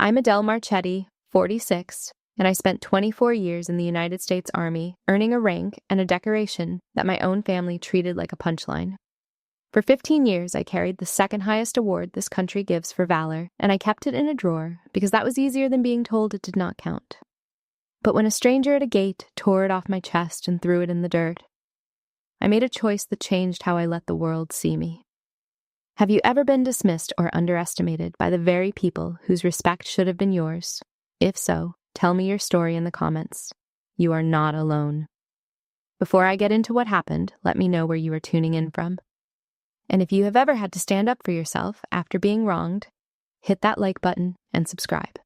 I'm Adele Marchetti, 46, and I spent 24 years in the United States Army, earning a rank and a decoration that my own family treated like a punchline. For 15 years, I carried the second highest award this country gives for valor, and I kept it in a drawer because that was easier than being told it did not count. But when a stranger at a gate tore it off my chest and threw it in the dirt, I made a choice that changed how I let the world see me. Have you ever been dismissed or underestimated by the very people whose respect should have been yours? If so, tell me your story in the comments. You are not alone. Before I get into what happened, let me know where you are tuning in from. And if you have ever had to stand up for yourself after being wronged, hit that like button and subscribe.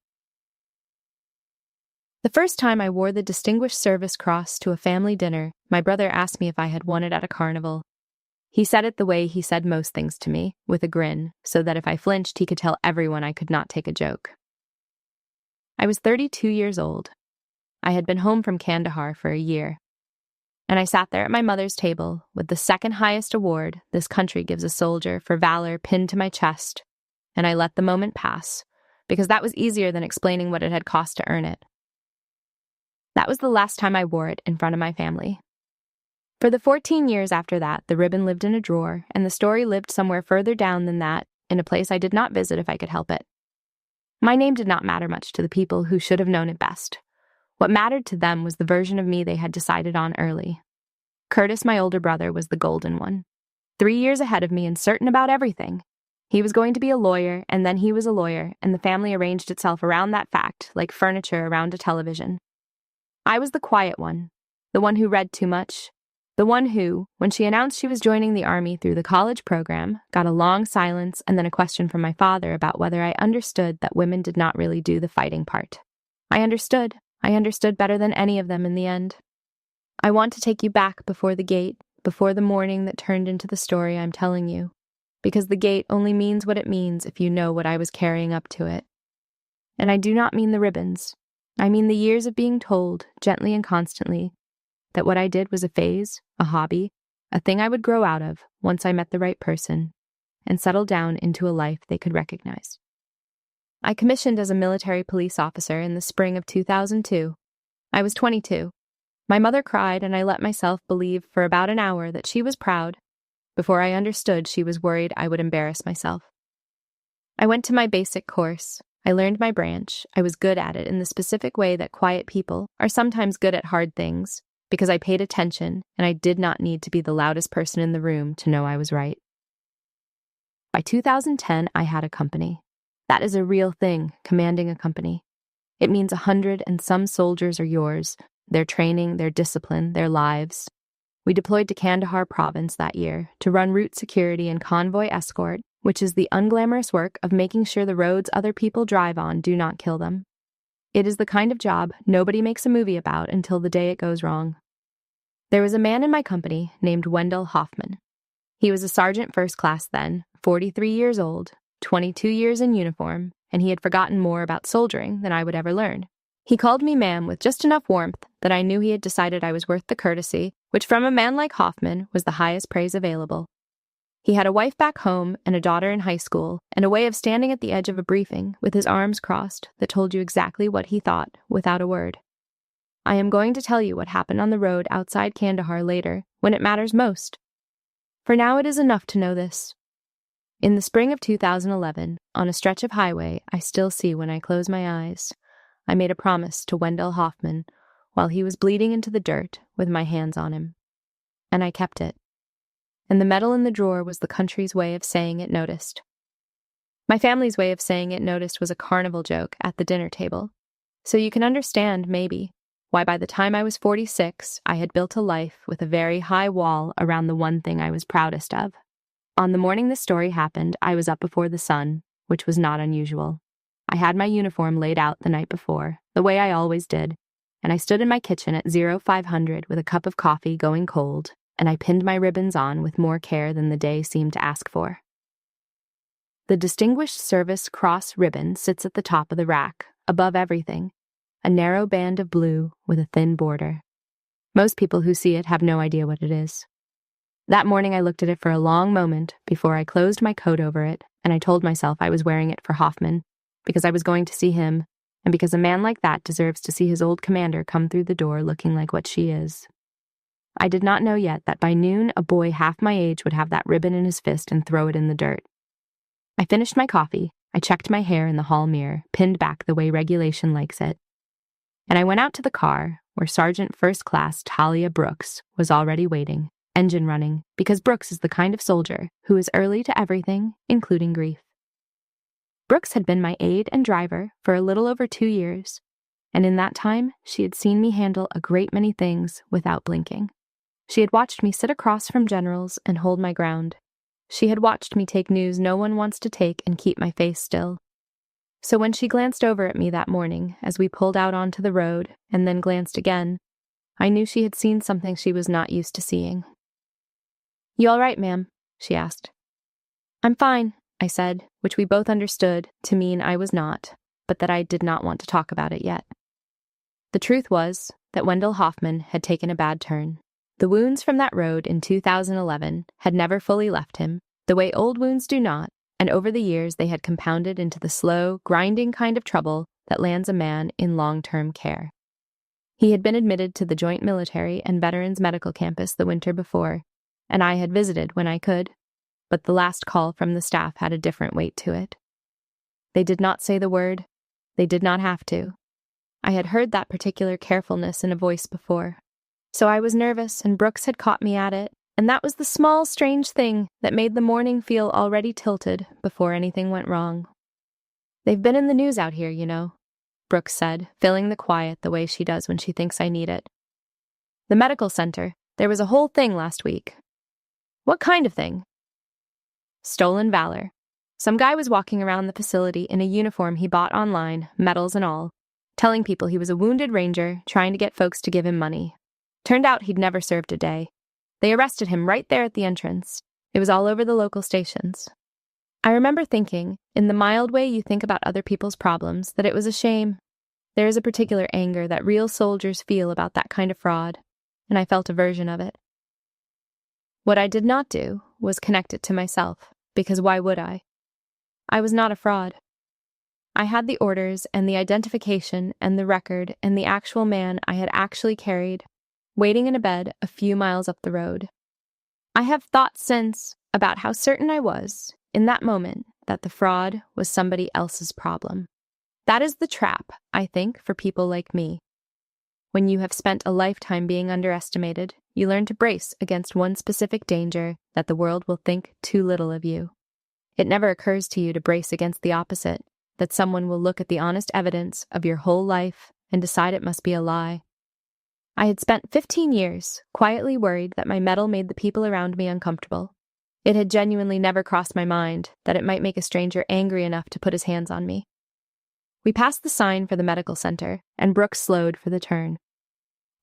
The first time I wore the Distinguished Service Cross to a family dinner, my brother asked me if I had won it at a carnival. He said it the way he said most things to me, with a grin, so that if I flinched, he could tell everyone I could not take a joke. I was 32 years old. I had been home from Kandahar for a year, and I sat there at my mother's table with the second highest award this country gives a soldier for valor pinned to my chest, and I let the moment pass, because that was easier than explaining what it had cost to earn it. That was the last time I wore it in front of my family. For the 14 years after that, the ribbon lived in a drawer, and the story lived somewhere further down than that, in a place I did not visit if I could help it. My name did not matter much to the people who should have known it best. What mattered to them was the version of me they had decided on early. Curtis, my older brother, was the golden one. 3 years ahead of me and certain about everything. He was going to be a lawyer, and then he was a lawyer, and the family arranged itself around that fact, like furniture around a television. I was the quiet one, the one who read too much, the one who, when she announced she was joining the Army through the college program, got a long silence and then a question from my father about whether I understood that women did not really do the fighting part. I understood. I understood better than any of them in the end. I want to take you back before the gate, before the morning that turned into the story I'm telling you, because the gate only means what it means if you know what I was carrying up to it. And I do not mean the ribbons. I mean the years of being told, gently and constantly, that what I did was a phase, a hobby, a thing I would grow out of once I met the right person and settle down into a life they could recognize. I commissioned as a military police officer in the spring of 2002. I was 22. My mother cried, and I let myself believe for about an hour that she was proud. Before I understood, she was worried I would embarrass myself. I went to my basic course. I learned my branch. I was good at it in the specific way that quiet people are sometimes good at hard things, because I paid attention and I did not need to be the loudest person in the room to know I was right. By 2010, I had a company. That is a real thing, commanding a company. It means 100 and some soldiers are yours, their training, their discipline, their lives. We deployed to Kandahar province that year to run route security and convoy escort, which is the unglamorous work of making sure the roads other people drive on do not kill them. It is the kind of job nobody makes a movie about until the day it goes wrong. There was a man in my company named Wendell Hoffman. He was a sergeant first class then, 43 years old, 22 years in uniform, and he had forgotten more about soldiering than I would ever learn. He called me ma'am with just enough warmth that I knew he had decided I was worth the courtesy, which from a man like Hoffman was the highest praise available. He had a wife back home and a daughter in high school, and a way of standing at the edge of a briefing with his arms crossed that told you exactly what he thought without a word. I am going to tell you what happened on the road outside Kandahar later, when it matters most. For now it is enough to know this. In the spring of 2011, on a stretch of highway I still see when I close my eyes, I made a promise to Wendell Hoffman while he was bleeding into the dirt with my hands on him. And I kept it. And the medal in the drawer was the country's way of saying it noticed. My family's way of saying it noticed was a carnival joke at the dinner table. So you can understand, maybe, why by the time I was 46, I had built a life with a very high wall around the one thing I was proudest of. On the morning this story happened, I was up before the sun, which was not unusual. I had my uniform laid out the night before, the way I always did, and I stood in my kitchen at 0500 with a cup of coffee going cold, and I pinned my ribbons on with more care than the day seemed to ask for. The Distinguished Service Cross ribbon sits at the top of the rack, above everything, a narrow band of blue with a thin border. Most people who see it have no idea what it is. That morning I looked at it for a long moment before I closed my coat over it, and I told myself I was wearing it for Hoffman, because I was going to see him, and because a man like that deserves to see his old commander come through the door looking like what she is. I did not know yet that by noon a boy half my age would have that ribbon in his fist and throw it in the dirt. I finished my coffee, I checked my hair in the hall mirror, pinned back the way regulation likes it, and I went out to the car where Sergeant First Class Talia Brooks was already waiting, engine running, because Brooks is the kind of soldier who is early to everything, including grief. Brooks had been my aide and driver for a little over 2 years, and in that time she had seen me handle a great many things without blinking. She had watched me sit across from generals and hold my ground. She had watched me take news no one wants to take and keep my face still. So when she glanced over at me that morning as we pulled out onto the road and then glanced again, I knew she had seen something she was not used to seeing. "You all right, ma'am?" she asked. "I'm fine," I said, which we both understood to mean I was not, but that I did not want to talk about it yet. The truth was that Wendell Hoffman had taken a bad turn. The wounds from that road in 2011 had never fully left him, the way old wounds do not, and over the years they had compounded into the slow, grinding kind of trouble that lands a man in long-term care. He had been admitted to the Joint Military and Veterans Medical Campus the winter before, and I had visited when I could, but the last call from the staff had a different weight to it. They did not say the word. They did not have to. I had heard that particular carefulness in a voice before. So I was nervous, and Brooks had caught me at it, and that was the small, strange thing that made the morning feel already tilted before anything went wrong. "They've been in the news out here, you know," Brooks said, filling the quiet the way she does when she thinks I need it. "The medical center. There was a whole thing last week." "What kind of thing?" "Stolen valor. Some guy was walking around the facility in a uniform he bought online, medals and all, telling people he was a wounded ranger trying to get folks to give him money. Turned out he'd never served a day. They arrested him right there at the entrance. It was all over the local stations. I remember thinking, in the mild way you think about other people's problems, that it was a shame. There is a particular anger that real soldiers feel about that kind of fraud, and I felt a version of it. What I did not do was connect it to myself, because why would I? I was not a fraud. I had the orders and the identification and the record and the actual man I had actually carried, waiting in a bed a few miles up the road. I have thought since about how certain I was, in that moment, that the fraud was somebody else's problem. That is the trap, I think, for people like me. When you have spent a lifetime being underestimated, you learn to brace against one specific danger that the world will think too little of you. It never occurs to you to brace against the opposite, that someone will look at the honest evidence of your whole life and decide it must be a lie. I had spent 15 years quietly worried that my medal made the people around me uncomfortable. It had genuinely never crossed my mind that it might make a stranger angry enough to put his hands on me. We passed the sign for the medical center, and Brooks slowed for the turn.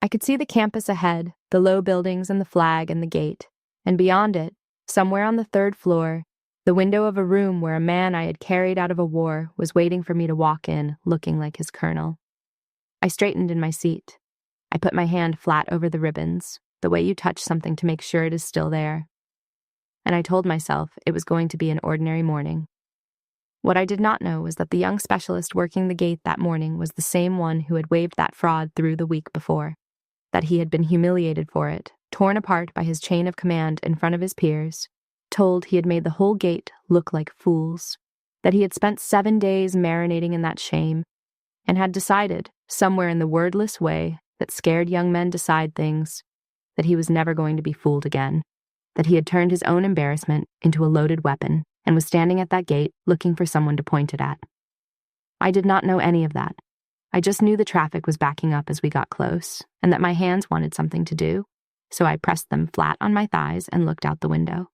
I could see the campus ahead, the low buildings and the flag and the gate, and beyond it, somewhere on the 3rd floor, the window of a room where a man I had carried out of a war was waiting for me to walk in, looking like his colonel. I straightened in my seat. I put my hand flat over the ribbons, the way you touch something to make sure it is still there. And I told myself it was going to be an ordinary morning. What I did not know was that the young specialist working the gate that morning was the same one who had waved that fraud through the week before, that he had been humiliated for it, torn apart by his chain of command in front of his peers, told he had made the whole gate look like fools, that he had spent 7 days marinating in that shame, and had decided, somewhere in the wordless way that scared young men decide things, that he was never going to be fooled again, that he had turned his own embarrassment into a loaded weapon and was standing at that gate looking for someone to point it at. I did not know any of that. I just knew the traffic was backing up as we got close, and that my hands wanted something to do, so I pressed them flat on my thighs and looked out the window.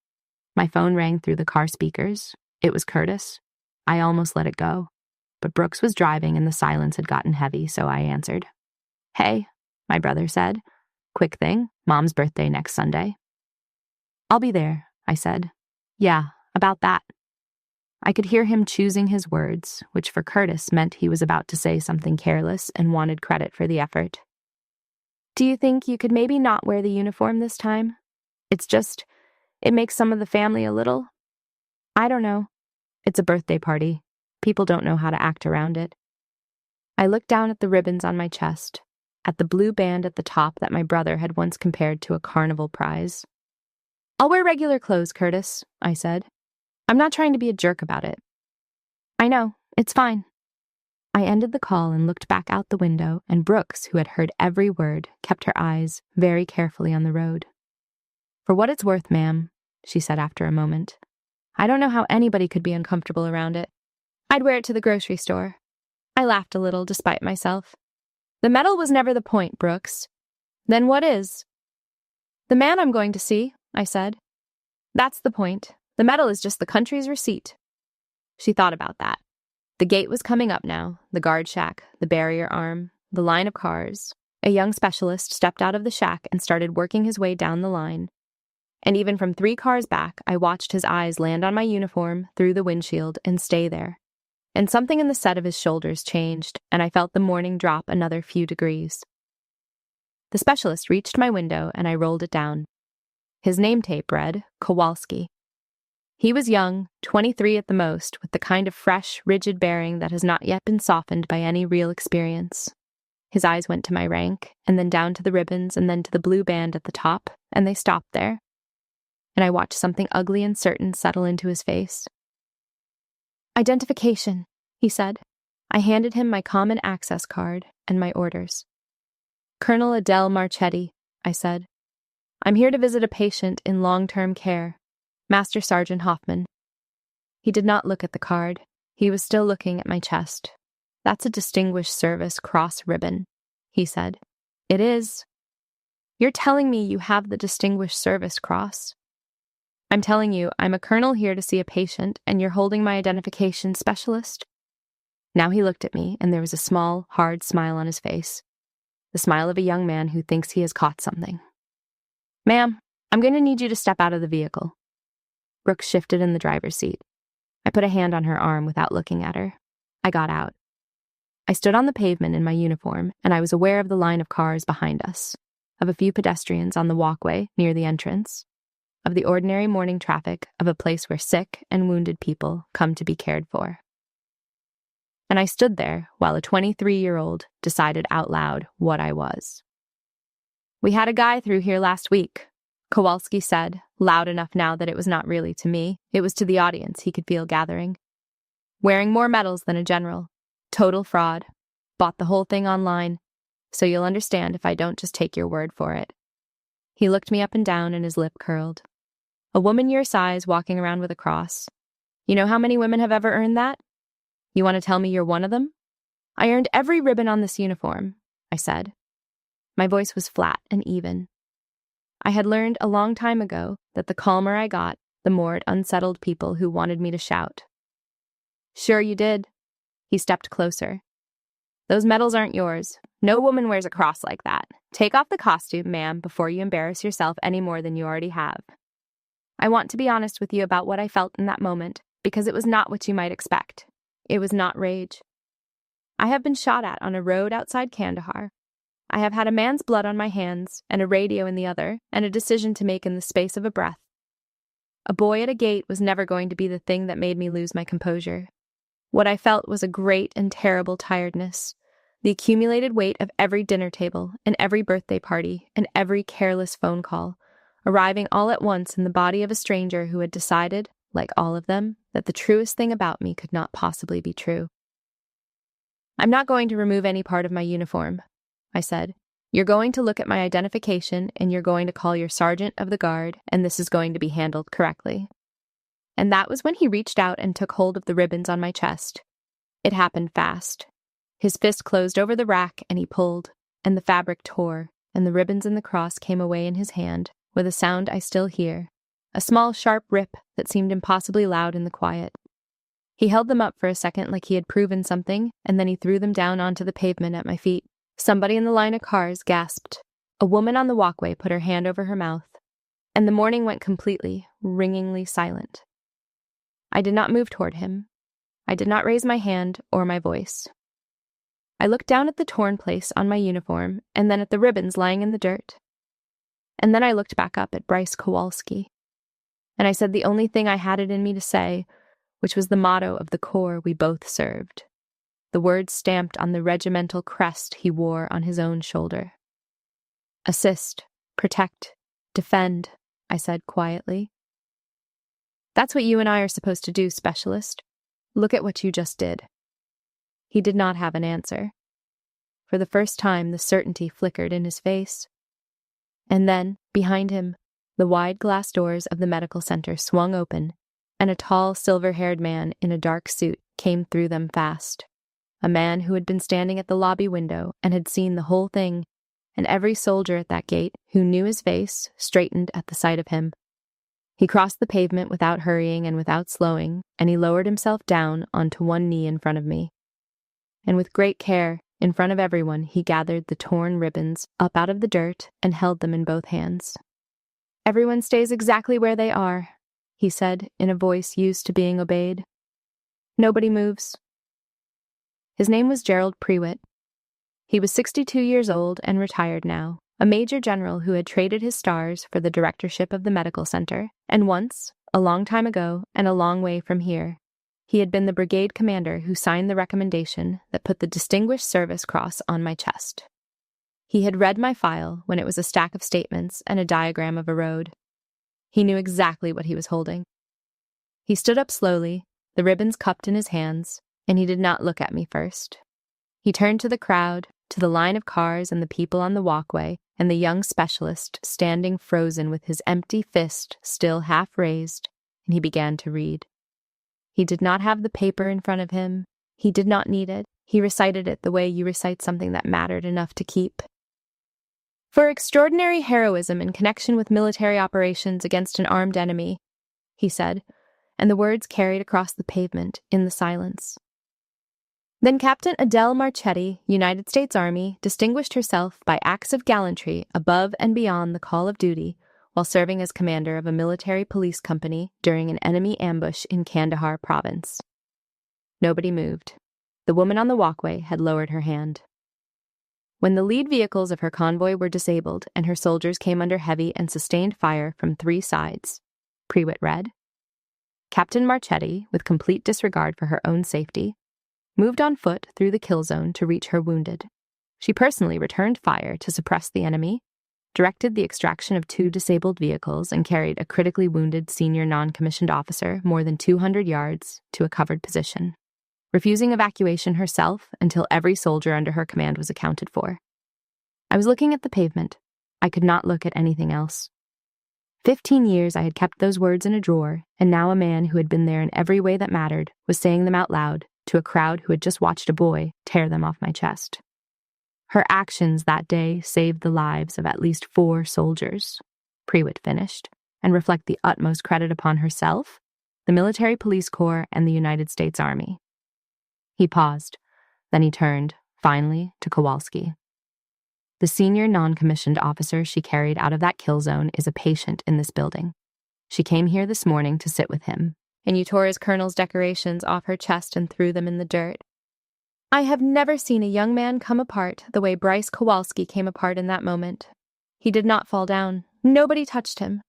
My phone rang through the car speakers. It was Curtis. I almost let it go, but Brooks was driving and the silence had gotten heavy, so I answered. "Hey," my brother said. "Quick thing, Mom's birthday next Sunday." "I'll be there," I said. "Yeah, about that." I could hear him choosing his words, which for Curtis meant he was about to say something careless and wanted credit for the effort. "Do you think you could maybe not wear the uniform this time? It makes some of the family a little. I don't know. It's a birthday party. People don't know how to act around it. I looked down at the ribbons on my chest, at the blue band at the top that my brother had once compared to a carnival prize. "I'll wear regular clothes, Curtis," I said. "I'm not trying to be a jerk about it." "I know, it's fine." I ended the call and looked back out the window, and Brooks, who had heard every word, kept her eyes very carefully on the road. "For what it's worth, ma'am," she said after a moment, "I don't know how anybody could be uncomfortable around it. I'd wear it to the grocery store." I laughed a little, despite myself. "The medal was never the point, Brooks." "Then what is?" "The man I'm going to see," I said. "That's the point. The medal is just the country's receipt." She thought about that. The gate was coming up now, the guard shack, the barrier arm, the line of cars. A young specialist stepped out of the shack and started working his way down the line. And even from 3 cars back, I watched his eyes land on my uniform, through the windshield, and stay there. And something in the set of his shoulders changed, and I felt the morning drop another few degrees. The specialist reached my window, and I rolled it down. His name tape read, Kowalski. He was young, 23 at the most, with the kind of fresh, rigid bearing that has not yet been softened by any real experience. His eyes went to my rank, and then down to the ribbons, and then to the blue band at the top, and they stopped there. And I watched something ugly and certain settle into his face. "Identification," he said. I handed him my common access card and my orders. "Colonel Adele Marchetti," I said. "I'm here to visit a patient in long-term care. Master Sergeant Hoffman." He did not look at the card. He was still looking at my chest. "That's a Distinguished Service Cross ribbon," he said. "It is." "You're telling me you have the Distinguished Service Cross?" "I'm telling you, I'm a colonel here to see a patient, and you're holding my identification specialist?" Now he looked at me, and there was a small, hard smile on his face. The smile of a young man who thinks he has caught something. "Ma'am, I'm going to need you to step out of the vehicle." Brooke shifted in the driver's seat. I put a hand on her arm without looking at her. I got out. I stood on the pavement in my uniform, and I was aware of the line of cars behind us, of a few pedestrians on the walkway near the entrance, of the ordinary morning traffic of a place where sick and wounded people come to be cared for. And I stood there while a 23-year-old decided out loud what I was. "We had a guy through here last week," Kowalski said, loud enough now that it was not really to me, it was to the audience he could feel gathering. "Wearing more medals than a general. Total fraud. Bought the whole thing online, so you'll understand if I don't just take your word for it." He looked me up and down and his lip curled. "A woman your size walking around with a cross. You know how many women have ever earned that? You want to tell me you're one of them?" "I earned every ribbon on this uniform," I said. My voice was flat and even. I had learned a long time ago that the calmer I got, the more it unsettled people who wanted me to shout. "Sure you did." He stepped closer. "Those medals aren't yours. No woman wears a cross like that. Take off the costume, ma'am, before you embarrass yourself any more than you already have. I want to be honest with you about what I felt in that moment, because it was not what you might expect. It was not rage. I have been shot at on a road outside Kandahar. I have had a man's blood on my hands, and a radio in the other, and a decision to make in the space of a breath. A boy at a gate was never going to be the thing that made me lose my composure. What I felt was a great and terrible tiredness, the accumulated weight of every dinner table, and every birthday party, and every careless phone call, arriving all at once in the body of a stranger who had decided, like all of them, that the truest thing about me could not possibly be true. "I'm not going to remove any part of my uniform," I said. "You're going to look at my identification, and you're going to call your sergeant of the guard, and this is going to be handled correctly." And that was when he reached out and took hold of the ribbons on my chest. It happened fast. His fist closed over the rack, and he pulled, and the fabric tore, and the ribbons and the cross came away in his hand, with a sound I still hear, a small sharp rip that seemed impossibly loud in the quiet. He held them up for a second like he had proven something, and then he threw them down onto the pavement at my feet. Somebody in the line of cars gasped. A woman on the walkway put her hand over her mouth, and the morning went completely, ringingly silent. I did not move toward him. I did not raise my hand or my voice. I looked down at the torn place on my uniform, and then at the ribbons lying in the dirt. And then I looked back up at Bryce Kowalski. And I said the only thing I had it in me to say, which was the motto of the corps we both served, the words stamped on the regimental crest he wore on his own shoulder. Assist, protect, defend, I said quietly. That's what you and I are supposed to do, Specialist. Look at what you just did. He did not have an answer. For the first time, the certainty flickered in his face. And then, behind him, the wide glass doors of the medical center swung open, and a tall, silver-haired man in a dark suit came through them fast. A man who had been standing at the lobby window and had seen the whole thing, and every soldier at that gate who knew his face straightened at the sight of him. He crossed the pavement without hurrying and without slowing, and he lowered himself down onto one knee in front of me. And with great care, in front of everyone, he gathered the torn ribbons up out of the dirt and held them in both hands. Everyone stays exactly where they are, he said in a voice used to being obeyed. Nobody moves. His name was Gerald Prewitt. He was 62 years old and retired now, a major general who had traded his stars for the directorship of the medical center, and once, a long time ago and a long way from here, he had been the brigade commander who signed the recommendation that put the Distinguished Service Cross on my chest. He had read my file when it was a stack of statements and a diagram of a road. He knew exactly what he was holding. He stood up slowly, the ribbons cupped in his hands, and he did not look at me first. He turned to the crowd, to the line of cars and the people on the walkway, and the young specialist standing frozen with his empty fist still half raised, and he began to read. He did not have the paper in front of him. He did not need it. He recited it the way you recite something that mattered enough to keep. For extraordinary heroism in connection with military operations against an armed enemy, he said, and the words carried across the pavement in the silence. Then Captain Adele Marchetti, United States Army, distinguished herself by acts of gallantry above and beyond the call of duty while serving as commander of a military police company during an enemy ambush in Kandahar province. Nobody moved. The woman on the walkway had lowered her hand. When the lead vehicles of her convoy were disabled and her soldiers came under heavy and sustained fire from 3 sides, Prewitt read, Captain Marchetti, with complete disregard for her own safety, moved on foot through the kill zone to reach her wounded. She personally returned fire to suppress the enemy, directed the extraction of 2 disabled vehicles, and carried a critically wounded senior non-commissioned officer more than 200 yards to a covered position, refusing evacuation herself until every soldier under her command was accounted for. I was looking at the pavement. I could not look at anything else. 15 years I had kept those words in a drawer, and now a man who had been there in every way that mattered was saying them out loud to a crowd who had just watched a boy tear them off my chest. Her actions that day saved the lives of at least 4 soldiers, Prewitt finished, and reflect the utmost credit upon herself, the military police corps, and the United States Army. He paused. Then he turned, finally, to Kowalski. The senior non-commissioned officer she carried out of that kill zone is a patient in this building. She came here this morning to sit with him, and you tore his colonel's decorations off her chest and threw them in the dirt. I have never seen a young man come apart the way Bryce Kowalski came apart in that moment. He did not fall down. Nobody touched him.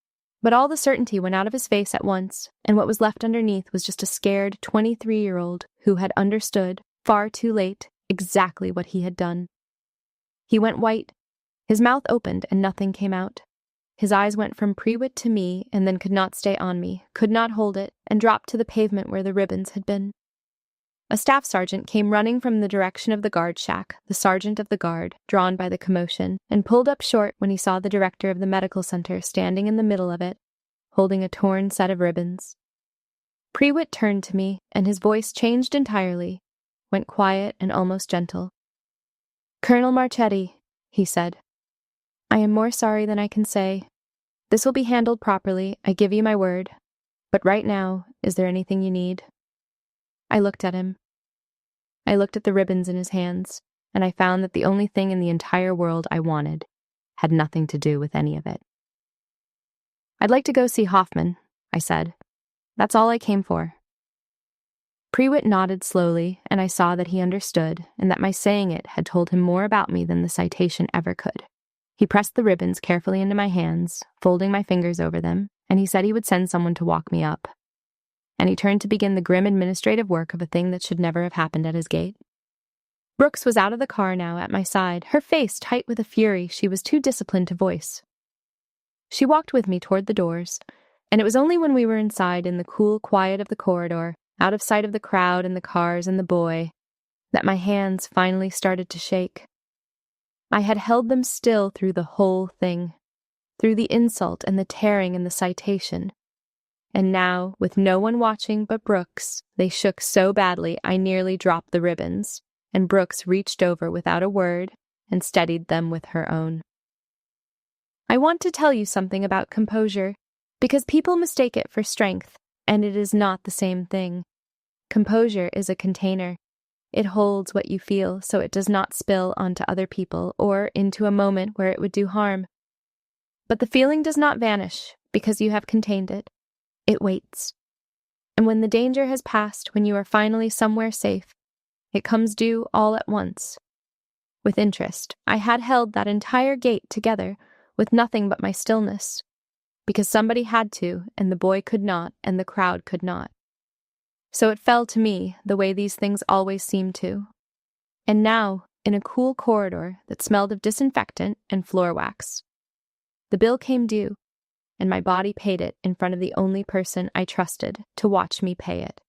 But all the certainty went out of his face at once, and what was left underneath was just a scared 23-year-old who had understood, far too late, exactly what he had done. He went white. His mouth opened and nothing came out. His eyes went from Prewitt to me and then could not stay on me, could not hold it, and dropped to the pavement where the ribbons had been. A staff sergeant came running from the direction of the guard shack, the sergeant of the guard, drawn by the commotion, and pulled up short when he saw the director of the medical center standing in the middle of it, holding a torn set of ribbons. Prewitt turned to me, and his voice changed entirely, went quiet and almost gentle. Colonel Marchetti, he said, I am more sorry than I can say. This will be handled properly, I give you my word. But right now, is there anything you need? I looked at him. I looked at the ribbons in his hands, and I found that the only thing in the entire world I wanted had nothing to do with any of it. I'd like to go see Hoffman, I said. That's all I came for. Prewitt nodded slowly, and I saw that he understood, and that my saying it had told him more about me than the citation ever could. He pressed the ribbons carefully into my hands, folding my fingers over them, and he said he would send someone to walk me up. and he turned to begin the grim administrative work of a thing that should never have happened at his gate. Brooks was out of the car now at my side, her face tight with a fury she was too disciplined to voice. She walked with me toward the doors, and it was only when we were inside in the cool quiet of the corridor, out of sight of the crowd and the cars and the boy, that my hands finally started to shake. I had held them still through the whole thing, through the insult and the tearing and the citation. And now, with no one watching but Brooks, they shook so badly I nearly dropped the ribbons, and Brooks reached over without a word and steadied them with her own. I want to tell you something about composure, because people mistake it for strength, and it is not the same thing. Composure is a container. It holds what you feel so it does not spill onto other people or into a moment where it would do harm. But the feeling does not vanish because you have contained it. It waits. And when the danger has passed, when you are finally somewhere safe, it comes due all at once. With interest, I had held that entire gate together with nothing but my stillness, because somebody had to, and the boy could not, and the crowd could not. So it fell to me the way these things always seem to. And now, in a cool corridor that smelled of disinfectant and floor wax, the bill came due, and my body paid it in front of the only person I trusted to watch me pay it.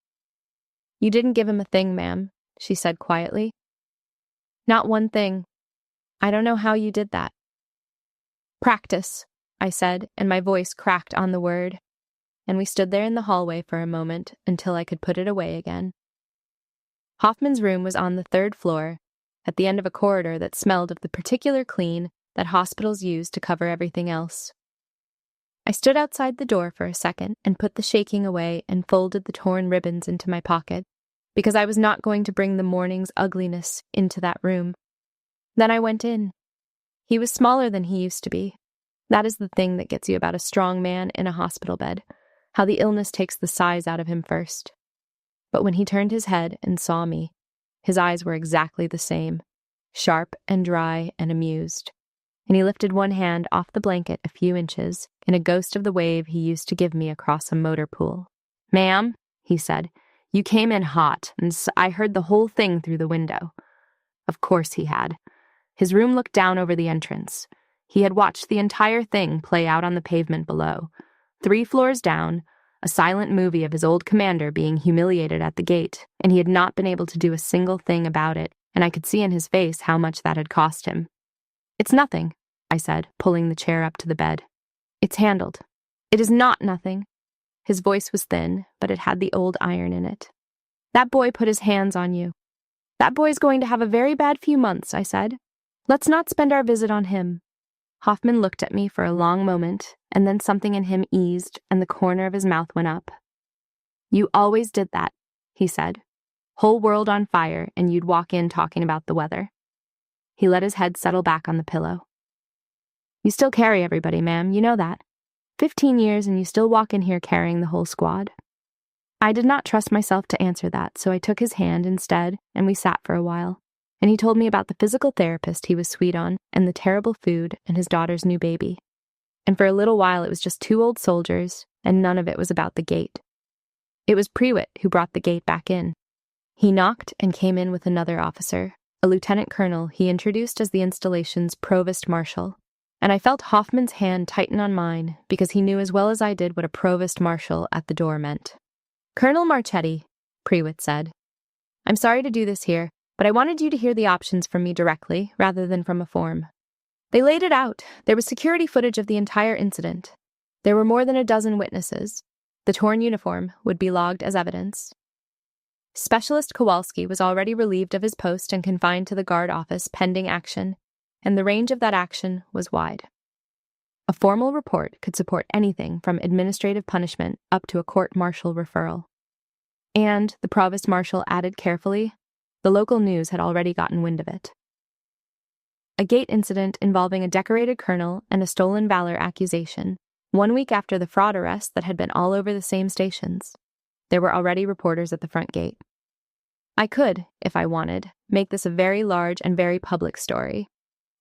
"You didn't give him a thing, ma'am," she said quietly. "Not one thing. I don't know how you did that." "Practice," I said, and my voice cracked on the word, and we stood there in the hallway for a moment until I could put it away again. Hoffman's room was on the 3rd floor, at the end of a corridor that smelled of the particular clean that hospitals use to cover everything else. I stood outside the door for a second and put the shaking away and folded the torn ribbons into my pocket, because I was not going to bring the morning's ugliness into that room. Then I went in. He was smaller than he used to be. That is the thing that gets you about a strong man in a hospital bed, how the illness takes the size out of him first. But when he turned his head and saw me, his eyes were exactly the same, sharp and dry and amused, and he lifted one hand off the blanket a few inches in a ghost of the wave he used to give me across a motor pool. "Ma'am," he said, "you came in hot, and I heard the whole thing through the window." Of course he had. His room looked down over the entrance. He had watched the entire thing play out on the pavement below. 3 floors down, a silent movie of his old commander being humiliated at the gate, and he had not been able to do a single thing about it, and I could see in his face how much that had cost him. "It's nothing," I said, pulling the chair up to the bed. "It's handled." "It is not nothing." His voice was thin, but it had the old iron in it. "That boy put his hands on you." "That boy's going to have a very bad few months," I said. "Let's not spend our visit on him." Hoffman looked at me for a long moment, and then something in him eased, and the corner of his mouth went up. "You always did that," he said. "Whole world on fire, and you'd walk in talking about the weather." He let his head settle back on the pillow. "You still carry everybody, ma'am, you know that. 15 years and you still walk in here carrying the whole squad." I did not trust myself to answer that, so I took his hand instead, and we sat for a while. And he told me about the physical therapist he was sweet on, and the terrible food, and his daughter's new baby. And for a little while it was just 2 old soldiers, and none of it was about the gate. It was Prewitt who brought the gate back in. He knocked and came in with another officer, a lieutenant colonel he introduced as the installation's provost marshal. And I felt Hoffman's hand tighten on mine, because he knew as well as I did what a provost marshal at the door meant. "Colonel Marchetti," Prewitt said, "I'm sorry to do this here, but I wanted you to hear the options from me directly, rather than from a form. They laid it out. There was security footage of the entire incident. There were more than a dozen witnesses. The torn uniform would be logged as evidence. Specialist Kowalski was already relieved of his post and confined to the guard office pending action, and the range of that action was wide. A formal report could support anything from administrative punishment up to a court-martial referral. And, the provost marshal added carefully, the local news had already gotten wind of it. A gate incident involving a decorated colonel and a stolen valor accusation, 1 week after the fraud arrest that had been all over the same stations. There were already reporters at the front gate. I could, if I wanted, make this a very large and very public story.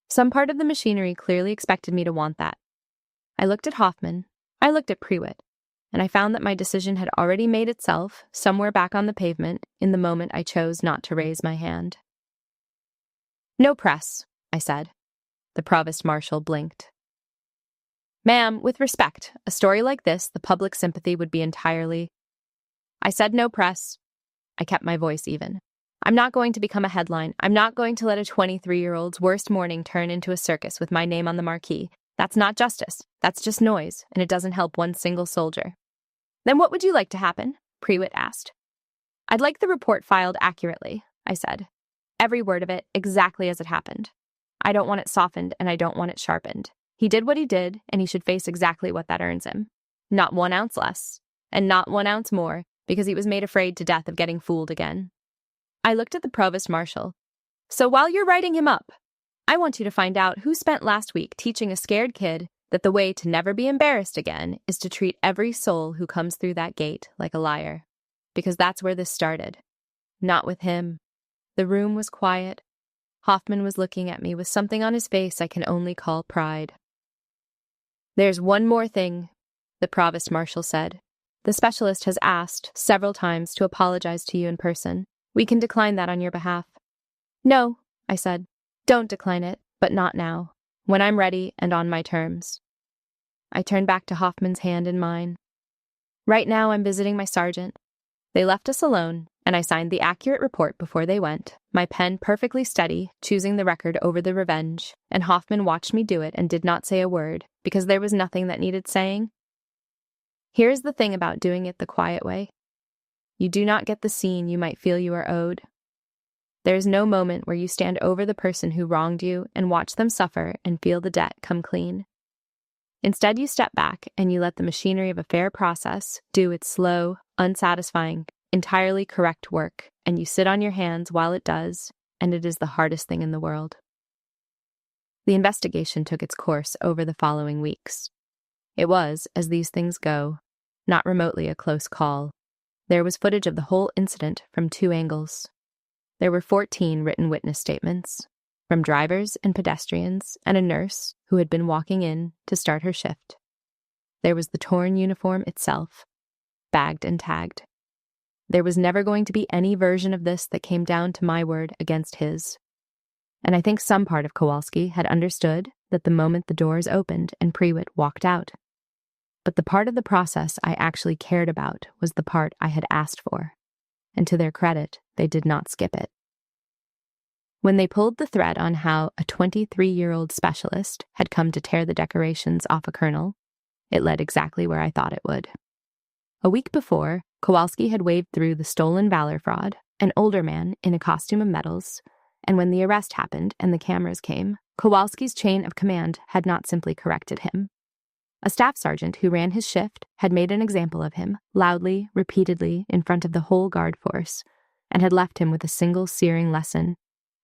Some part of the machinery clearly expected me to want that. I looked at Hoffman. I looked at Prewitt. and I found that my decision had already made itself somewhere back on the pavement in the moment I chose not to raise my hand. "No press," I said. The provost marshal blinked. "Ma'am, with respect, a story like this, the public sympathy would be entirely—" I said no press. I kept my voice even. "I'm not going to become a headline. I'm not going to let a 23-year-old's worst morning turn into a circus with my name on the marquee. That's not justice. That's just noise, and it doesn't help one single soldier." "Then what would you like to happen?" Prewitt asked. "I'd like the report filed accurately," I said. "Every word of it, exactly as it happened. I don't want it softened, and I don't want it sharpened. He did what he did, and he should face exactly what that earns him. Not 1 ounce less, and not 1 ounce more, because he was made afraid to death of getting fooled again." I looked at the provost marshal. "So while you're writing him up, I want you to find out who spent last week teaching a scared kid that the way to never be embarrassed again is to treat every soul who comes through that gate like a liar. Because that's where this started. Not with him." The room was quiet. Hoffman was looking at me with something on his face I can only call pride. "There's one more thing," the provost marshal said. "The specialist has asked several times to apologize to you in person. We can decline that on your behalf." "No," I said. "Don't decline it, but not now. When I'm ready and on my terms." I turned back to Hoffman's hand in mine. "Right now I'm visiting my sergeant." They left us alone, and I signed the accurate report before they went, my pen perfectly steady, choosing the record over the revenge, and Hoffman watched me do it and did not say a word, because there was nothing that needed saying. Here's the thing about doing it the quiet way. You do not get the scene you might feel you are owed. There is no moment where you stand over the person who wronged you and watch them suffer and feel the debt come clean. Instead, you step back and you let the machinery of a fair process do its slow, unsatisfying, entirely correct work, and you sit on your hands while it does, and it is the hardest thing in the world. The investigation took its course over the following weeks. It was, as these things go, not remotely a close call. There was footage of the whole incident from 2 angles. There were 14 written witness statements, from drivers and pedestrians and a nurse who had been walking in to start her shift. There was the torn uniform itself, bagged and tagged. There was never going to be any version of this that came down to my word against his. And I think some part of Kowalski had understood that the moment the doors opened and Prewitt walked out. But the part of the process I actually cared about was the part I had asked for, and to their credit, they did not skip it. When they pulled the thread on how a 23-year-old specialist had come to tear the decorations off a colonel, it led exactly where I thought it would. A week before, Kowalski had waved through the stolen valor fraud, an older man in a costume of medals, and when the arrest happened and the cameras came, Kowalski's chain of command had not simply corrected him. A staff sergeant who ran his shift had made an example of him, loudly, repeatedly, in front of the whole guard force, and had left him with a single searing lesson,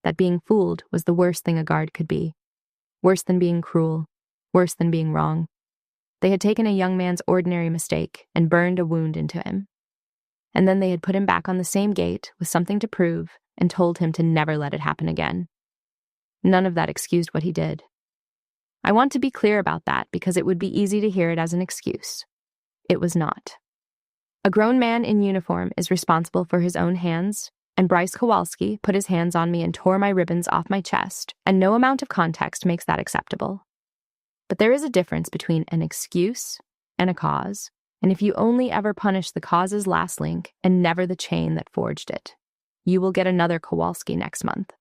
that being fooled was the worst thing a guard could be. Worse than being cruel, worse than being wrong. They had taken a young man's ordinary mistake and burned a wound into him. And then they had put him back on the same gate with something to prove and told him to never let it happen again. None of that excused what he did. I want to be clear about that because it would be easy to hear it as an excuse. It was not. A grown man in uniform is responsible for his own hands, and Bryce Kowalski put his hands on me and tore my ribbons off my chest, and no amount of context makes that acceptable. But there is a difference between an excuse and a cause, and if you only ever punish the cause's last link and never the chain that forged it, you will get another Kowalski next month,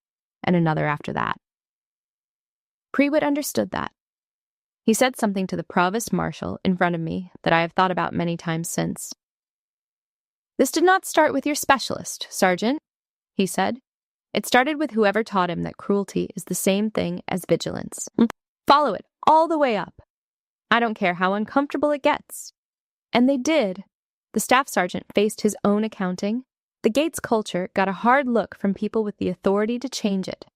and another after that. Prewitt understood that. He said something to the provost marshal in front of me that I have thought about many times since. "This did not start with your specialist, Sergeant," he said. "It started with whoever taught him that cruelty is the same thing as vigilance. Follow it all the way up. I don't care how uncomfortable it gets." And they did. The staff sergeant faced his own accounting. The Gates culture got a hard look from people with the authority to change it.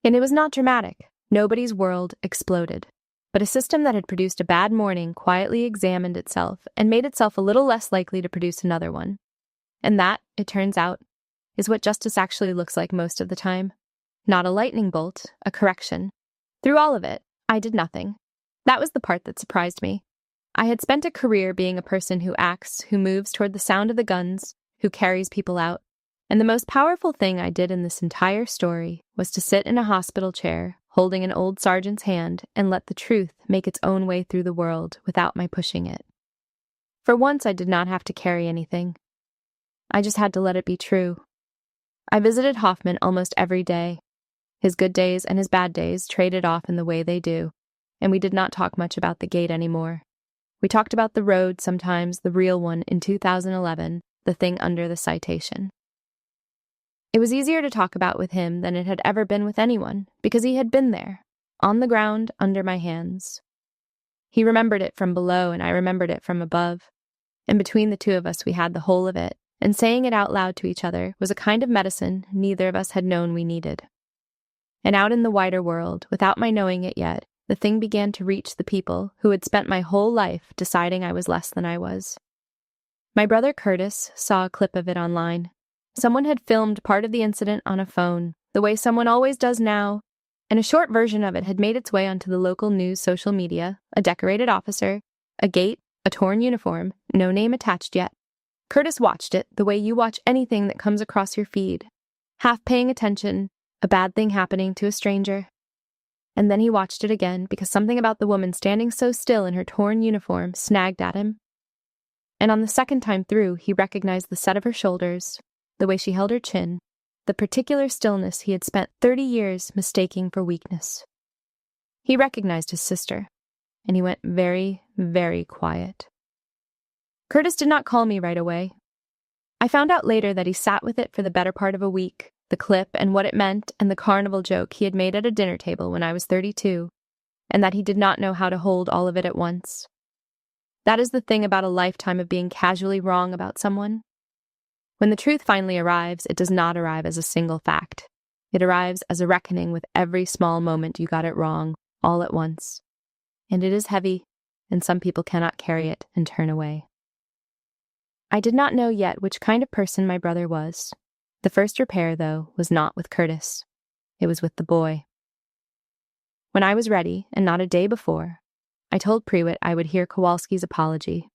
And it was not dramatic. Nobody's world exploded. But a system that had produced a bad morning quietly examined itself and made itself a little less likely to produce another one. And that, it turns out, is what justice actually looks like most of the time. Not a lightning bolt, a correction. Through all of it, I did nothing. That was the part that surprised me. I had spent a career being a person who acts, who moves toward the sound of the guns, who carries people out. And the most powerful thing I did in this entire story was to sit in a hospital chair, holding an old sergeant's hand, and let the truth make its own way through the world without my pushing it. For once, I did not have to carry anything. I just had to let it be true. I visited Hoffman almost every day. His good days and his bad days traded off in the way they do, and we did not talk much about the gate anymore. We talked about the road sometimes, the real one in 2011, the thing under the citation. It was easier to talk about with him than it had ever been with anyone, because he had been there, on the ground under my hands. He remembered it from below, and I remembered it from above. And between the two of us, we had the whole of it, and saying it out loud to each other was a kind of medicine neither of us had known we needed. And out in the wider world, without my knowing it yet, the thing began to reach the people who had spent my whole life deciding I was less than I was. My brother Curtis saw a clip of it online. Someone had filmed part of the incident on a phone, the way someone always does now, and a short version of it had made its way onto the local news social media, a decorated officer, a gate, a torn uniform, no name attached yet. Curtis watched it the way you watch anything that comes across your feed, half paying attention, a bad thing happening to a stranger. And then he watched it again because something about the woman standing so still in her torn uniform snagged at him. And on the second time through, he recognized the set of her shoulders, the way she held her chin, the particular stillness he had spent 30 years mistaking for weakness. He recognized his sister, and he went very, very quiet. Curtis did not call me right away. I found out later that he sat with it for the better part of a week, the clip and what it meant and the carnival joke he had made at a dinner table when I was 32, and that he did not know how to hold all of it at once. That is the thing about a lifetime of being casually wrong about someone. When the truth finally arrives, it does not arrive as a single fact. It arrives as a reckoning with every small moment you got it wrong, all at once. And it is heavy, and some people cannot carry it and turn away. I did not know yet which kind of person my brother was. The first repair, though, was not with Curtis. It was with the boy. When I was ready, and not a day before, I told Prewitt I would hear Kowalski's apology.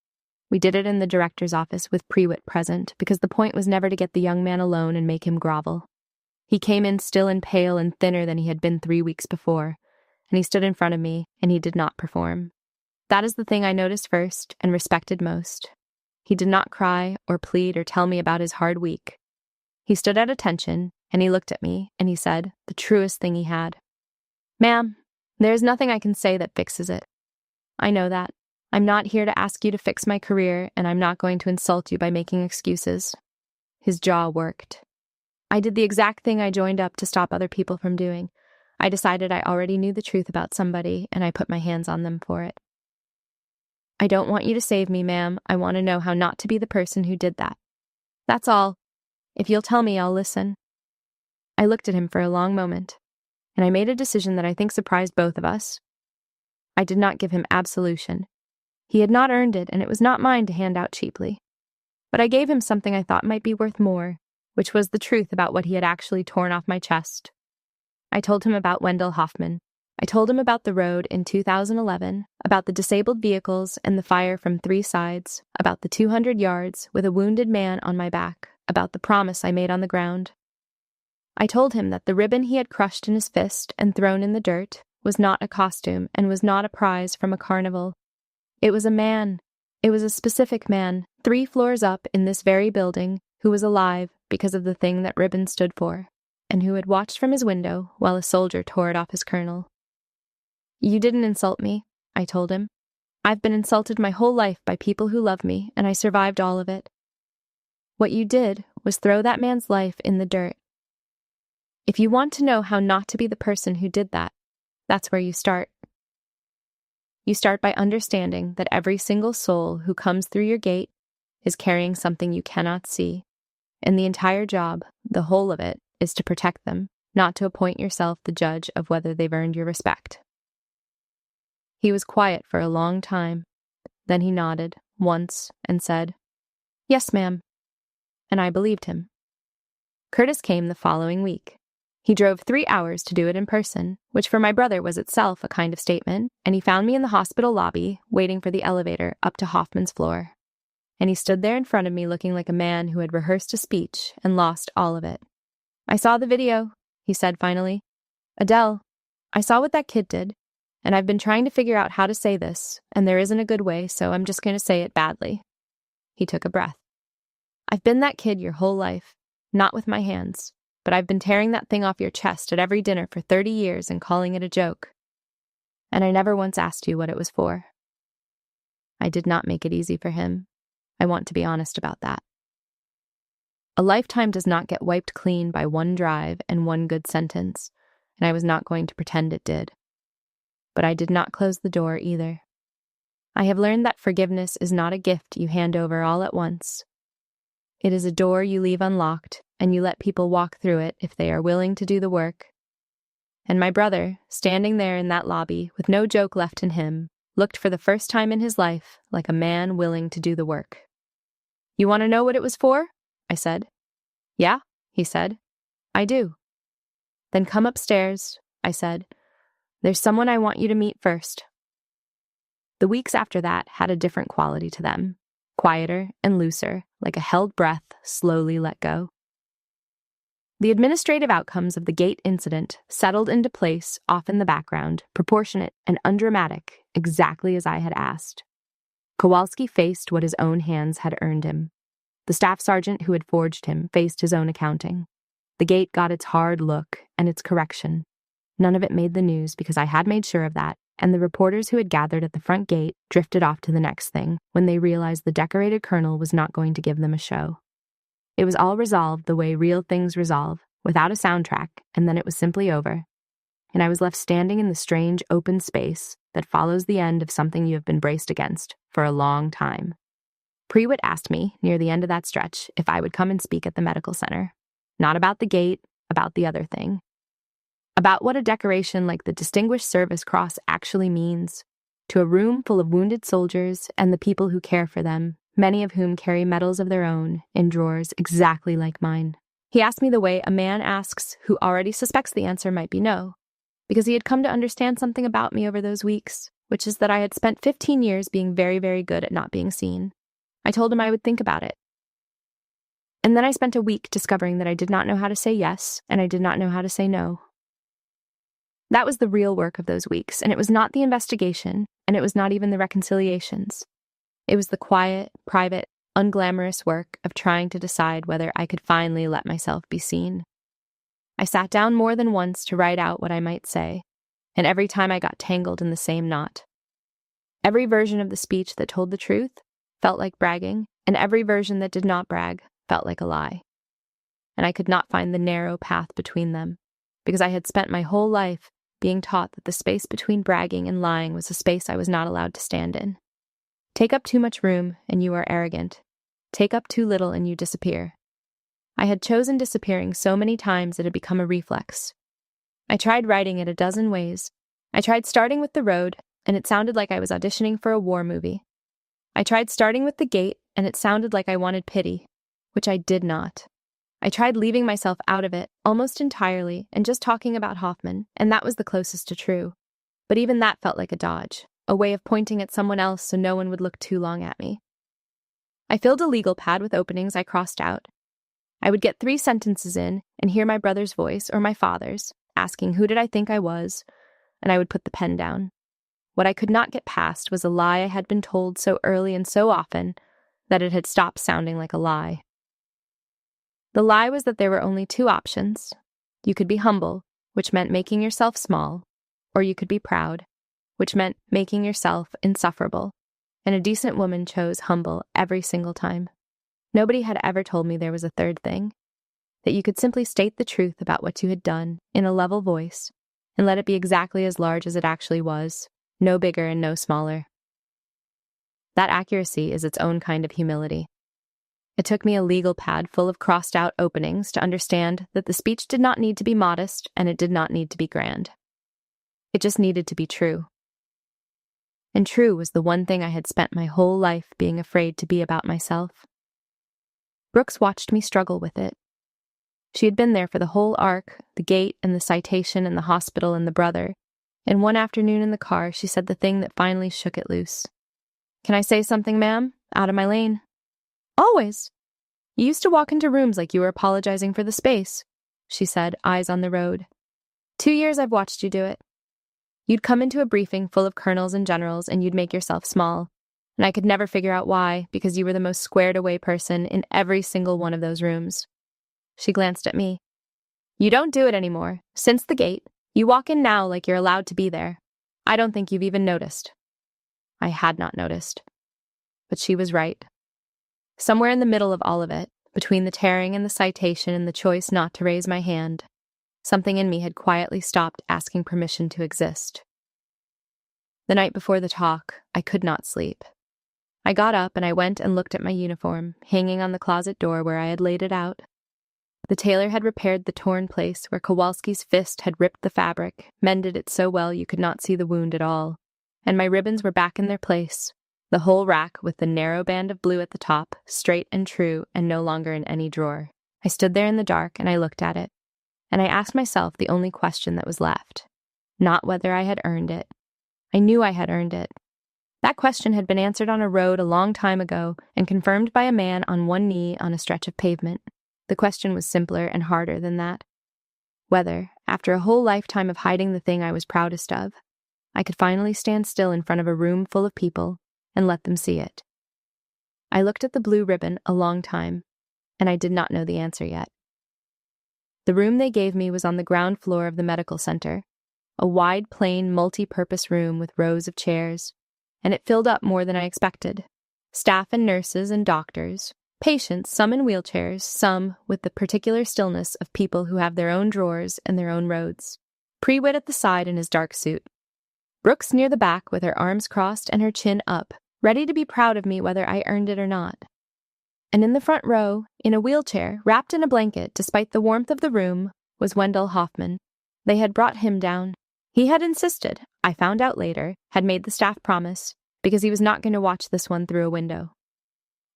We did it in the director's office with Prewitt present, because the point was never to get the young man alone and make him grovel. He came in still and pale and thinner than he had been 3 weeks before, and he stood in front of me, and he did not perform. That is the thing I noticed first and respected most. He did not cry or plead or tell me about his hard week. He stood at attention, and he looked at me, and he said, the truest thing he had. "Ma'am, there is nothing I can say that fixes it. I know that. I'm not here to ask you to fix my career, and I'm not going to insult you by making excuses." His jaw worked. I did the exact thing I joined up to stop other people from doing. I decided I already knew the truth about somebody, and I put my hands on them for it. "I don't want you to save me, ma'am. I want to know how not to be the person who did that. That's all. If you'll tell me, I'll listen." I looked at him for a long moment, and I made a decision that I think surprised both of us. I did not give him absolution. He had not earned it, and it was not mine to hand out cheaply. But I gave him something I thought might be worth more, which was the truth about what he had actually torn off my chest. I told him about Wendell Hoffman. I told him about the road in 2011, about the disabled vehicles and the fire from 3 sides, about the 200 yards with a wounded man on my back, about the promise I made on the ground. I told him that the ribbon he had crushed in his fist and thrown in the dirt was not a costume and was not a prize from a carnival. It was a man. It was a specific man, 3 floors up in this very building, who was alive because of the thing that ribbon stood for, and who had watched from his window while a soldier tore it off his colonel. "You didn't insult me," I told him. "I've been insulted my whole life by people who love me, and I survived all of it. What you did was throw that man's life in the dirt. If you want to know how not to be the person who did that, that's where you start. You start by understanding that every single soul who comes through your gate is carrying something you cannot see, and the entire job, the whole of it, is to protect them, not to appoint yourself the judge of whether they've earned your respect." He was quiet for a long time. Then he nodded, once, and said, "Yes, ma'am." And I believed him. Curtis came the following week. He drove 3 hours to do it in person, which for my brother was itself a kind of statement, and he found me in the hospital lobby, waiting for the elevator up to Hoffman's floor. And he stood there in front of me looking like a man who had rehearsed a speech and lost all of it. "I saw the video," he said finally. "Adele, I saw what that kid did, and I've been trying to figure out how to say this, and there isn't a good way, so I'm just going to say it badly." He took a breath. "I've been that kid your whole life, not with my hands, but I've been tearing that thing off your chest at every dinner for 30 years and calling it a joke. And I never once asked you what it was for." I did not make it easy for him. I want to be honest about that. A lifetime does not get wiped clean by one drive and one good sentence, and I was not going to pretend it did. But I did not close the door either. I have learned that forgiveness is not a gift you hand over all at once. It is a door you leave unlocked, and you let people walk through it if they are willing to do the work. And my brother, standing there in that lobby with no joke left in him, looked for the first time in his life like a man willing to do the work. "You want to know what it was for?" I said. "Yeah," he said. "I do." "Then come upstairs," I said. "There's someone I want you to meet first." The weeks after that had a different quality to them, quieter and looser, like a held breath slowly let go. The administrative outcomes of the gate incident settled into place off in the background, proportionate and undramatic, exactly as I had asked. Kowalski faced what his own hands had earned him. The staff sergeant who had forged him faced his own accounting. The gate got its hard look and its correction. None of it made the news because I had made sure of that, and the reporters who had gathered at the front gate drifted off to the next thing when they realized the decorated colonel was not going to give them a show. It was all resolved the way real things resolve, without a soundtrack, and then it was simply over. And I was left standing in the strange open space that follows the end of something you have been braced against for a long time. Prewitt asked me, near the end of that stretch, if I would come and speak at the medical center. Not about the gate, about the other thing. About what a decoration like the Distinguished Service Cross actually means to a room full of wounded soldiers and the people who care for them, many of whom carry medals of their own in drawers exactly like mine. He asked me the way a man asks who already suspects the answer might be no, because he had come to understand something about me over those weeks, which is that I had spent 15 years being very, very good at not being seen. I told him I would think about it. And then I spent a week discovering that I did not know how to say yes, and I did not know how to say no. That was the real work of those weeks, and it was not the investigation, and it was not even the reconciliations. It was the quiet, private, unglamorous work of trying to decide whether I could finally let myself be seen. I sat down more than once to write out what I might say, and every time I got tangled in the same knot. Every version of the speech that told the truth felt like bragging, and every version that did not brag felt like a lie. And I could not find the narrow path between them, because I had spent my whole life being taught that the space between bragging and lying was a space I was not allowed to stand in. Take up too much room, and you are arrogant. Take up too little, and you disappear. I had chosen disappearing so many times it had become a reflex. I tried writing it a dozen ways. I tried starting with the road, and it sounded like I was auditioning for a war movie. I tried starting with the gate, and it sounded like I wanted pity, which I did not. I tried leaving myself out of it, almost entirely, and just talking about Hoffman, and that was the closest to true. But even that felt like a dodge, a way of pointing at someone else so no one would look too long at me. I filled a legal pad with openings I crossed out. I would get 3 sentences in and hear my brother's voice, or my father's, asking who did I think I was, and I would put the pen down. What I could not get past was a lie I had been told so early and so often that it had stopped sounding like a lie. The lie was that there were only 2 options. You could be humble, which meant making yourself small, or you could be proud, which meant making yourself insufferable, and a decent woman chose humble every single time. Nobody had ever told me there was a third thing, that you could simply state the truth about what you had done in a level voice and let it be exactly as large as it actually was, no bigger and no smaller. That accuracy is its own kind of humility. It took me a legal pad full of crossed-out openings to understand that the speech did not need to be modest and it did not need to be grand. It just needed to be true. And true was the one thing I had spent my whole life being afraid to be about myself. Brooks watched me struggle with it. She had been there for the whole arc, the gate and the citation and the hospital and the brother. And one afternoon in the car, she said the thing that finally shook it loose. "Can I say something, ma'am? Out of my lane." "Always. You used to walk into rooms like you were apologizing for the space," she said, eyes on the road. 2 years I've watched you do it. You'd come into a briefing full of colonels and generals and you'd make yourself small. And I could never figure out why, because you were the most squared-away person in every single one of those rooms. She glanced at me. "You don't do it anymore. Since the gate, you walk in now like you're allowed to be there. I don't think you've even noticed." I had not noticed. But she was right. Somewhere in the middle of all of it, between the tearing and the citation and the choice not to raise my hand, something in me had quietly stopped asking permission to exist. The night before the talk, I could not sleep. I got up and I went and looked at my uniform, hanging on the closet door where I had laid it out. The tailor had repaired the torn place where Kowalski's fist had ripped the fabric, mended it so well you could not see the wound at all, and my ribbons were back in their place, the whole rack with the narrow band of blue at the top, straight and true and no longer in any drawer. I stood there in the dark and I looked at it, and I asked myself the only question that was left, not whether I had earned it. I knew I had earned it. That question had been answered on a road a long time ago and confirmed by a man on one knee on a stretch of pavement. The question was simpler and harder than that. Whether, after a whole lifetime of hiding the thing I was proudest of, I could finally stand still in front of a room full of people and let them see it. I looked at the blue ribbon a long time, and I did not know the answer yet. The room they gave me was on the ground floor of the medical center, a wide, plain, multi-purpose room with rows of chairs, and it filled up more than I expected. Staff and nurses and doctors, patients, some in wheelchairs, some with the particular stillness of people who have their own drawers and their own roads. Prewitt at the side in his dark suit. Brooks near the back with her arms crossed and her chin up, ready to be proud of me whether I earned it or not. And in the front row, in a wheelchair, wrapped in a blanket despite the warmth of the room, was Wendell Hoffman. They had brought him down. He had insisted, I found out later, had made the staff promise, because he was not going to watch this one through a window.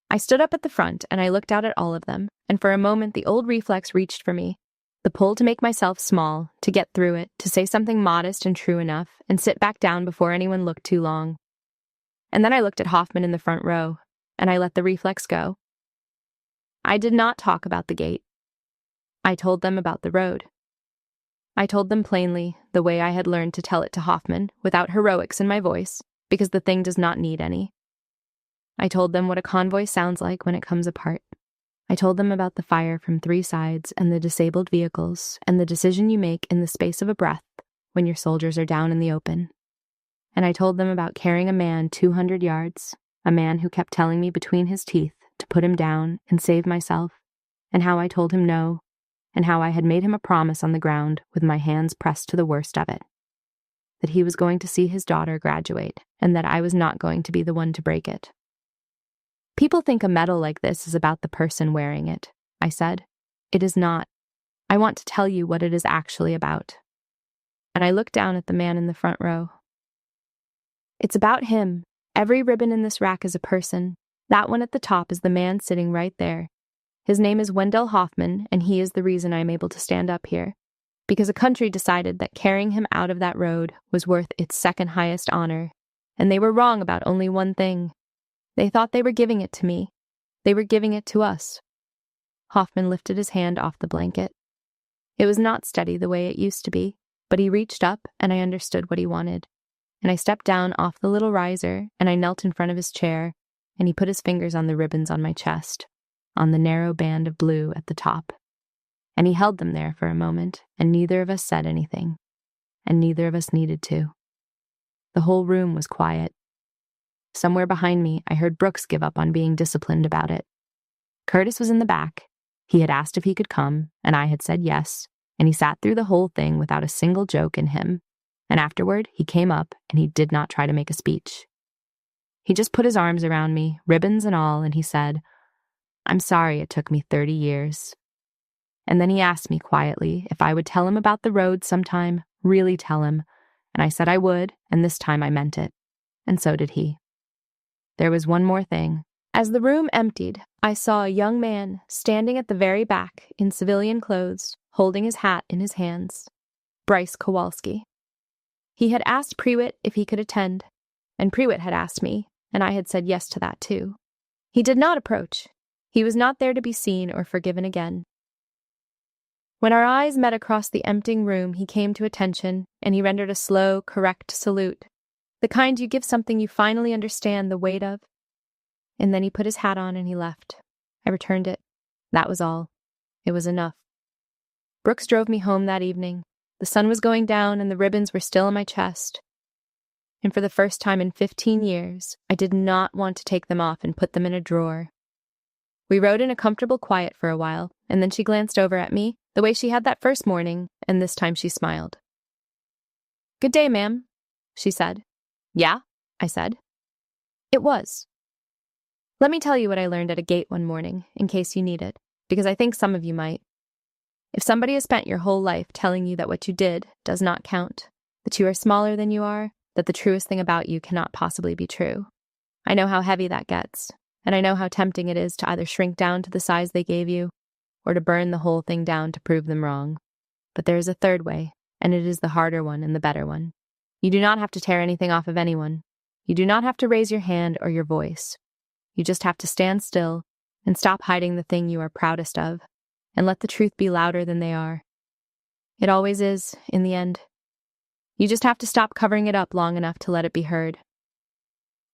I stood up at the front and I looked out at all of them, and for a moment the old reflex reached for me, the pull to make myself small, to get through it, to say something modest and true enough, and sit back down before anyone looked too long. And then I looked at Hoffman in the front row, and I let the reflex go. I did not talk about the gate. I told them about the road. I told them plainly, the way I had learned to tell it to Hoffman, without heroics in my voice, because the thing does not need any. I told them what a convoy sounds like when it comes apart. I told them about the fire from 3 sides and the disabled vehicles and the decision you make in the space of a breath when your soldiers are down in the open. And I told them about carrying a man 200 yards, a man who kept telling me between his teeth to put him down and save myself, and how I told him no, and how I had made him a promise on the ground with my hands pressed to the worst of it, that he was going to see his daughter graduate, and that I was not going to be the one to break it. People think a medal like this is about the person wearing it, I said. It is not. I want to tell you what it is actually about. And I looked down at the man in the front row. It's about him. Every ribbon in this rack is a person. That one at the top is the man sitting right there. His name is Wendell Hoffman, and he is the reason I'm able to stand up here. Because a country decided that carrying him out of that road was worth its second highest honor. And they were wrong about only one thing. They thought they were giving it to me. They were giving it to us. Hoffman lifted his hand off the blanket. It was not steady the way it used to be, but he reached up and I understood what he wanted. And I stepped down off the little riser and I knelt in front of his chair, and he put his fingers on the ribbons on my chest, on the narrow band of blue at the top. And he held them there for a moment, and neither of us said anything, and neither of us needed to. The whole room was quiet. Somewhere behind me, I heard Brooks give up on being disciplined about it. Curtis was in the back. He had asked if he could come, and I had said yes, and he sat through the whole thing without a single joke in him. And afterward, he came up, and he did not try to make a speech. He just put his arms around me, ribbons and all, and he said, "I'm sorry it took me 30 years. And then he asked me quietly if I would tell him about the road sometime, really tell him, and I said I would, and this time I meant it. And so did he. There was one more thing, As the room emptied, I saw a young man standing at the very back in civilian clothes, holding his hat in his hands. Bryce Kowalski. He had asked Prewitt if he could attend, and Prewitt had asked me, and I had said yes to that too. He did not approach. He was not there to be seen or forgiven again. When our eyes met across the emptying room, he came to attention, and he rendered a slow, correct salute, the kind you give something you finally understand the weight of. And then he put his hat on and he left. I returned it. That was all. It was enough. Brooks drove me home that evening. The sun was going down and the ribbons were still on my chest. And for the first time in 15 years, I did not want to take them off and put them in a drawer. We rode in a comfortable quiet for a while, and then she glanced over at me, the way she had that first morning, and this time she smiled. "Good day, ma'am," she said. "Yeah?" I said. "It was. Let me tell you what I learned at a gate one morning, in case you need it, because I think some of you might. If somebody has spent your whole life telling you that what you did does not count, that you are smaller than you are, that the truest thing about you cannot possibly be true, I know how heavy that gets, and I know how tempting it is to either shrink down to the size they gave you, or to burn the whole thing down to prove them wrong. But there is a third way, and it is the harder one and the better one. You do not have to tear anything off of anyone. You do not have to raise your hand or your voice. You just have to stand still and stop hiding the thing you are proudest of, and let the truth be louder than they are. It always is, in the end. You just have to stop covering it up long enough to let it be heard.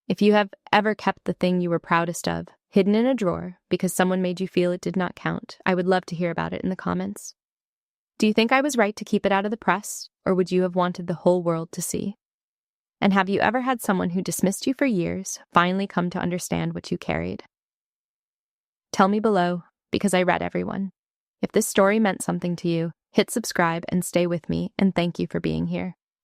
If you have ever kept the thing you were proudest of hidden in a drawer because someone made you feel it did not count, I would love to hear about it in the comments. Do you think I was right to keep it out of the press, or would you have wanted the whole world to see? And have you ever had someone who dismissed you for years finally come to understand what you carried? Tell me below, because I read everyone. If this story meant something to you, hit subscribe and stay with me, and thank you for being here.